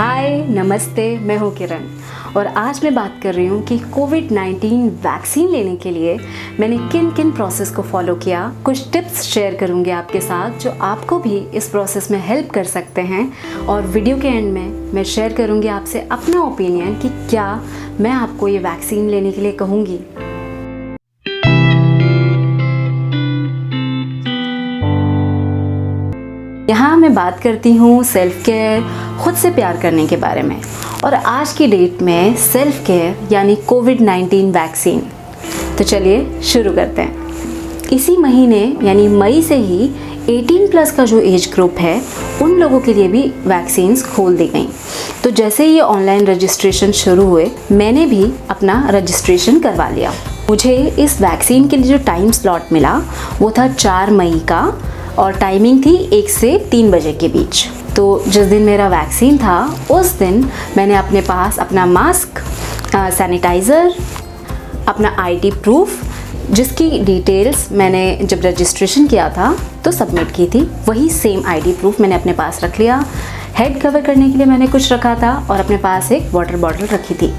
हाय नमस्ते, मैं हूँ किरण और आज मैं बात कर रही हूँ कि कोविड-19 वैक्सीन लेने के लिए मैंने किन किन प्रोसेस को फॉलो किया। कुछ टिप्स शेयर करूँगी आपके साथ जो आपको भी इस प्रोसेस में हेल्प कर सकते हैं और वीडियो के एंड में मैं शेयर करूँगी आपसे अपना ओपिनियन कि क्या मैं आपको ये वैक्सीन लेने के लिए कहूँगी। यहाँ मैं बात करती हूँ सेल्फ केयर, खुद से प्यार करने के बारे में। और आज की डेट में सेल्फ केयर यानी कोविड-19 वैक्सीन। तो चलिए शुरू करते हैं। इसी महीने यानी मई से ही 18+ का जो एज ग्रुप है उन लोगों के लिए भी वैक्सीन्स खोल दी गई। तो जैसे ही ऑनलाइन रजिस्ट्रेशन शुरू हुए मैंने भी अपना रजिस्ट्रेशन करवा लिया। मुझे इस वैक्सीन के लिए जो टाइम स्लॉट मिला वो था 4 मई का और टाइमिंग थी 1 से 3 बजे के बीच। तो जिस दिन मेरा वैक्सीन था उस दिन मैंने अपने पास अपना मास्क, सैनिटाइज़र, अपना आईडी प्रूफ जिसकी डिटेल्स मैंने जब रजिस्ट्रेशन किया था तो सबमिट की थी, वही सेम आईडी प्रूफ मैंने अपने पास रख लिया। हेड कवर करने के लिए मैंने कुछ रखा था और अपने पास एक वाटर बॉटल रखी थी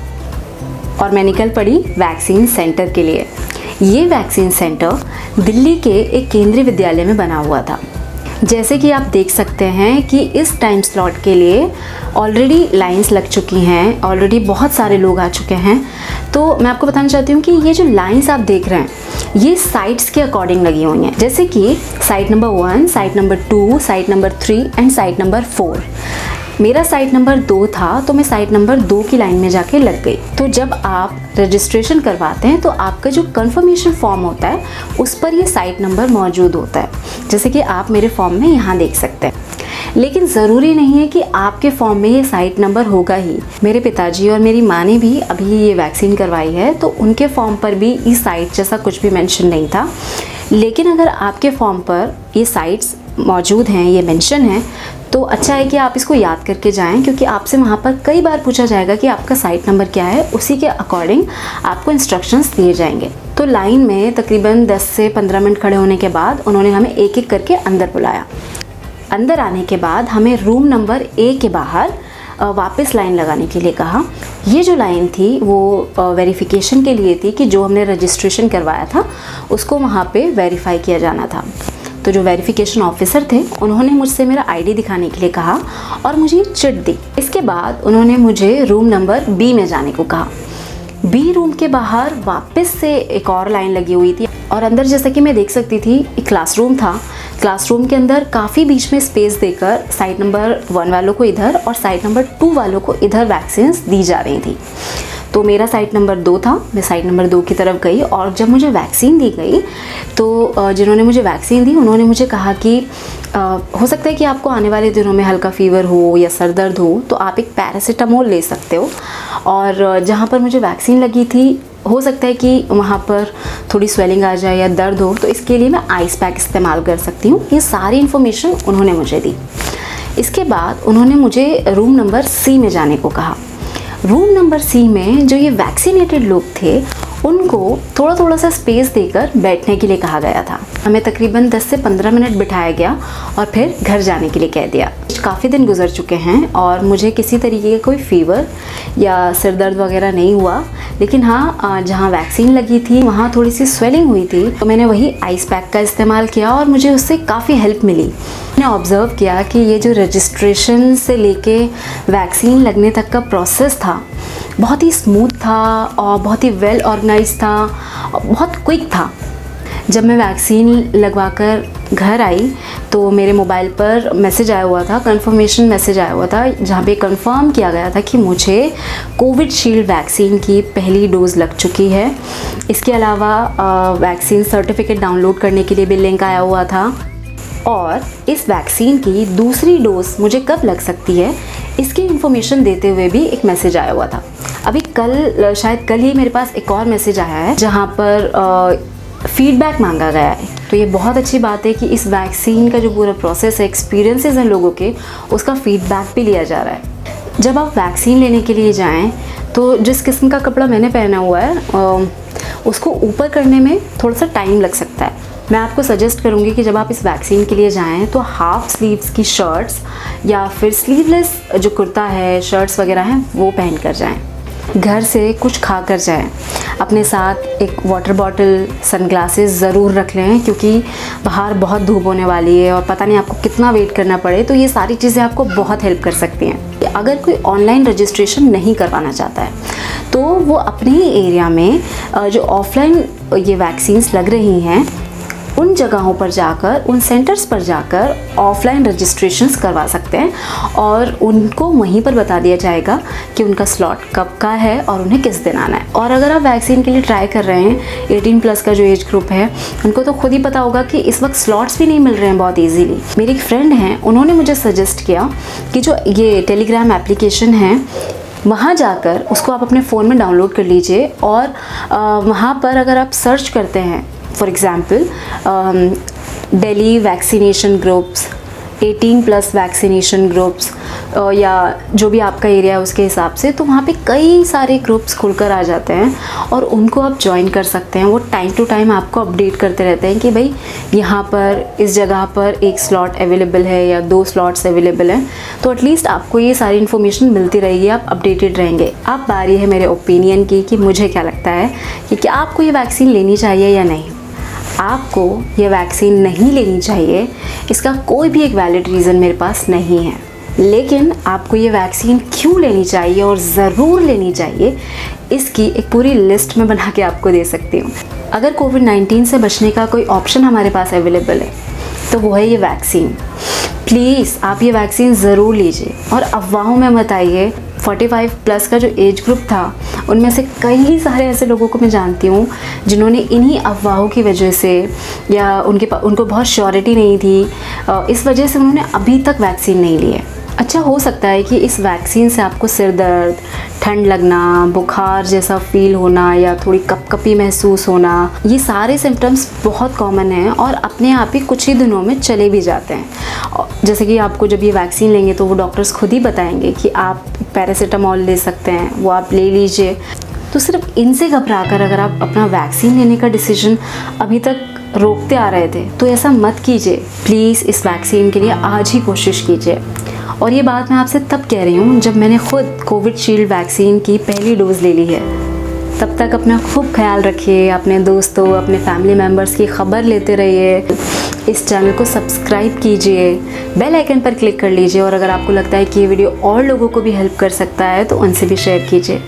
और मैं निकल पड़ी वैक्सीन सेंटर के लिए। ये वैक्सीन सेंटर दिल्ली के एक केंद्रीय विद्यालय में बना हुआ था। जैसे कि आप देख सकते हैं कि इस टाइम स्लॉट के लिए ऑलरेडी लाइंस लग चुकी हैं, ऑलरेडी बहुत सारे लोग आ चुके हैं। तो मैं आपको बताना चाहती हूँ कि ये जो लाइंस आप देख रहे हैं ये साइट्स के अकॉर्डिंग लगी हुई हैं। जैसे कि site number 1, site number 2, site number 3 and site number 4। मेरा साइट नंबर 2 था तो मैं साइट नंबर 2 की लाइन में जाके लग गई। तो जब आप रजिस्ट्रेशन करवाते हैं तो आपका जो कंफर्मेशन फॉर्म होता है उस पर ये साइट नंबर मौजूद होता है, जैसे कि आप मेरे फॉर्म में यहाँ देख सकते हैं। लेकिन ज़रूरी नहीं है कि आपके फॉर्म में ये साइट नंबर होगा ही। मेरे पिताजी और मेरी माँ ने भी अभी ये वैक्सीन करवाई है तो उनके फॉर्म पर भी इस साइट जैसा कुछ भी मेंशन नहीं था। लेकिन अगर आपके फॉर्म पर ये साइट्स मौजूद हैं, ये मेंशन है, तो अच्छा है कि आप इसको याद करके जाएं, क्योंकि आपसे वहाँ पर कई बार पूछा जाएगा कि आपका साइट नंबर क्या है। उसी के अकॉर्डिंग आपको इंस्ट्रक्शंस दिए जाएंगे। तो लाइन में तकरीबन 10 से 15 मिनट खड़े होने के बाद उन्होंने हमें एक एक करके अंदर बुलाया। अंदर आने के बाद हमें रूम नंबर A के बाहर वापस लाइन लगाने के लिए कहा। ये जो लाइन थी वो वेरिफिकेशन के लिए थी कि जो हमने रजिस्ट्रेशन करवाया था उसको वहाँ पे वेरीफाई किया जाना था। तो जो वेरिफिकेशन ऑफिसर थे उन्होंने मुझसे मेरा आईडी दिखाने के लिए कहा और मुझे चिट दी। इसके बाद उन्होंने मुझे रूम नंबर B में जाने को कहा। B रूम के बाहर वापस से एक और लाइन लगी हुई थी और अंदर जैसा कि मैं देख सकती थी एक क्लासरूम था। क्लासरूम के अंदर काफ़ी बीच में स्पेस देकर साइट नंबर 1 वालों को इधर और साइट नंबर 2 वालों को इधर वैक्सीन्स दी जा रही थी। तो मेरा साइट नंबर 2 था, मैं साइट नंबर 2 की तरफ गई और जब मुझे वैक्सीन दी गई तो जिन्होंने मुझे वैक्सीन दी उन्होंने मुझे कहा कि हो सकता है कि आपको आने वाले दिनों में हल्का फीवर हो या सर दर्द हो तो आप एक पैरासीटामोल ले सकते हो। और जहाँ पर मुझे वैक्सीन लगी थी हो सकता है कि वहाँ पर थोड़ी स्वेलिंग आ जाए या दर्द हो, तो इसके लिए मैं आइस पैक इस्तेमाल कर सकती हूँ। ये सारी इन्फॉर्मेशन उन्होंने मुझे दी। इसके बाद उन्होंने मुझे रूम नंबर C में जाने को कहा। रूम नंबर C में जो ये वैक्सीनेटेड लोग थे उनको थोड़ा सा स्पेस देकर बैठने के लिए कहा गया था। हमें तकरीबन 10 से 15 मिनट बिठाया गया और फिर घर जाने के लिए कह दिया। काफ़ी दिन गुजर चुके हैं और मुझे किसी तरीके का कोई फीवर या सिर दर्द वगैरह नहीं हुआ। लेकिन हाँ, जहाँ वैक्सीन लगी थी वहाँ थोड़ी सी स्वेलिंग हुई थी तो मैंने वही आइस पैक का इस्तेमाल किया और मुझे उससे काफ़ी हेल्प मिली। मैंने ऑब्ज़र्व किया कि ये जो रजिस्ट्रेशन से लेके वैक्सीन लगने तक का प्रोसेस था बहुत ही स्मूथ था और बहुत ही वेल ऑर्गेनाइज था और बहुत क्विक था। जब मैं वैक्सीन लगवाकर घर आई तो मेरे मोबाइल पर मैसेज आया हुआ था, कंफर्मेशन मैसेज आया हुआ था, जहाँ पे कंफर्म किया गया था कि मुझे कोविशील्ड वैक्सीन की पहली डोज़ लग चुकी है। इसके अलावा वैक्सीन सर्टिफिकेट डाउनलोड करने के लिए भी लिंक आया हुआ था और इस वैक्सीन की दूसरी डोज मुझे कब लग सकती है इसकी इन्फॉर्मेशन देते हुए भी एक मैसेज आया हुआ था। अभी शायद कल ही मेरे पास एक और मैसेज आया है जहाँ पर फीडबैक मांगा गया है। तो ये बहुत अच्छी बात है कि इस वैक्सीन का जो पूरा प्रोसेस है, एक्सपीरियंसेस हैं लोगों के, उसका फीडबैक भी लिया जा रहा है। जब आप वैक्सीन लेने के लिए जाएं तो जिस किस्म का कपड़ा मैंने पहना हुआ है उसको ऊपर करने में थोड़ा सा टाइम लग सकता है। मैं आपको सजेस्ट करूँगी कि जब आप इस वैक्सीन के लिए जाएं तो हाफ स्लीव्स की शर्ट्स या फिर स्लीवलेस जो कुर्ता है, शर्ट्स वगैरह हैं, वो पहन कर जाएं। घर से कुछ खा कर जाएं। अपने साथ एक वाटर बॉटल, सनग्लासेस ज़रूर रख लें, क्योंकि बाहर बहुत धूप होने वाली है और पता नहीं आपको कितना वेट करना पड़े। तो ये सारी चीज़ें आपको बहुत हेल्प कर सकती हैं। अगर कोई ऑनलाइन रजिस्ट्रेशन नहीं करवाना चाहता है तो वो अपने ही एरिया में जो ऑफलाइन ये वैक्सीन्स लग रही हैं उन जगहों पर जाकर, उन सेंटर्स पर जाकर ऑफलाइन रजिस्ट्रेशंस करवा सकते हैं और उनको वहीं पर बता दिया जाएगा कि उनका स्लॉट कब का है और उन्हें किस दिन आना है। और अगर आप वैक्सीन के लिए ट्राई कर रहे हैं, 18+ का जो एज ग्रुप है, उनको तो खुद ही पता होगा कि इस वक्त स्लॉट्स भी नहीं मिल रहे हैं बहुत ईजीली। मेरी एक फ्रेंड हैं, उन्होंने मुझे सजेस्ट किया कि जो ये टेलीग्राम एप्लीकेशन है, वहाँ जाकर उसको आप अपने फ़ोन में डाउनलोड कर लीजिए और वहाँ पर अगर आप सर्च करते हैं, for example Delhi vaccination groups, 18+ vaccination groups, या जो भी आपका एरिया है उसके हिसाब से, तो वहाँ पे कई सारे ग्रुप्स खुलकर आ जाते हैं और उनको आप ज्वाइन कर सकते हैं। वो टाइम टू टाइम आपको अपडेट करते रहते हैं कि भाई यहाँ पर इस जगह पर एक स्लॉट अवेलेबल है या 2 स्लॉट्स अवेलेबल हैं। तो एटलीस्ट आपको ये सारी इन्फॉर्मेशन मिलती रहेगी, आप अपडेटेड रहेंगे। अब बारी है मेरे ओपिनियन की कि मुझे क्या लगता है कि क्या आपको ये वैक्सीन लेनी चाहिए या नहीं। आपको ये वैक्सीन नहीं लेनी चाहिए, इसका कोई भी एक वैलिड रीज़न मेरे पास नहीं है, लेकिन आपको ये वैक्सीन क्यों लेनी चाहिए और ज़रूर लेनी चाहिए, इसकी एक पूरी लिस्ट में बना के आपको दे सकती हूँ। अगर कोविड-19 से बचने का कोई ऑप्शन हमारे पास अवेलेबल है तो वो है ये वैक्सीन। प्लीज़ आप ये वैक्सीन ज़रूर लीजिए और अफवाहों में मत आइए। 45+ का जो एज ग्रुप था, उनमें से कई सारे ऐसे लोगों को मैं जानती हूँ जिन्होंने इन्हीं अफवाहों की वजह से, या उनको बहुत श्योरिटी नहीं थी, इस वजह से उन्होंने अभी तक वैक्सीन नहीं ली है। अच्छा, हो सकता है कि इस वैक्सीन से आपको सिर दर्द, ठंड लगना, बुखार जैसा फील होना या थोड़ी कपकपी महसूस होना, ये सारे सिम्टम्स बहुत कॉमन हैं और अपने आप ही कुछ ही दिनों में चले भी जाते हैं। जैसे कि आपको जब ये वैक्सीन लेंगे तो वो डॉक्टर्स खुद ही बताएंगे कि आप पैरासीटामोल ले सकते हैं, वो आप ले लीजिए। तो सिर्फ इनसे घबरा कर अगर आप अपना वैक्सीन लेने का डिसीजन अभी तक रोकते आ रहे थे तो ऐसा मत कीजिए। प्लीज़ इस वैक्सीन के लिए आज ही कोशिश कीजिए। और ये बात मैं आपसे तब कह रही हूँ जब मैंने खुद कोविशील्ड वैक्सीन की पहली डोज़ ले ली है। तब तक अपना खूब ख्याल रखिए, अपने दोस्तों, अपने फैमिली मेम्बर्स की खबर लेते रहिए। इस चैनल को सब्सक्राइब कीजिए, बेल आइकन पर क्लिक कर लीजिए और अगर आपको लगता है कि ये वीडियो और लोगों को भी हेल्प कर सकता है तो उनसे भी शेयर कीजिए।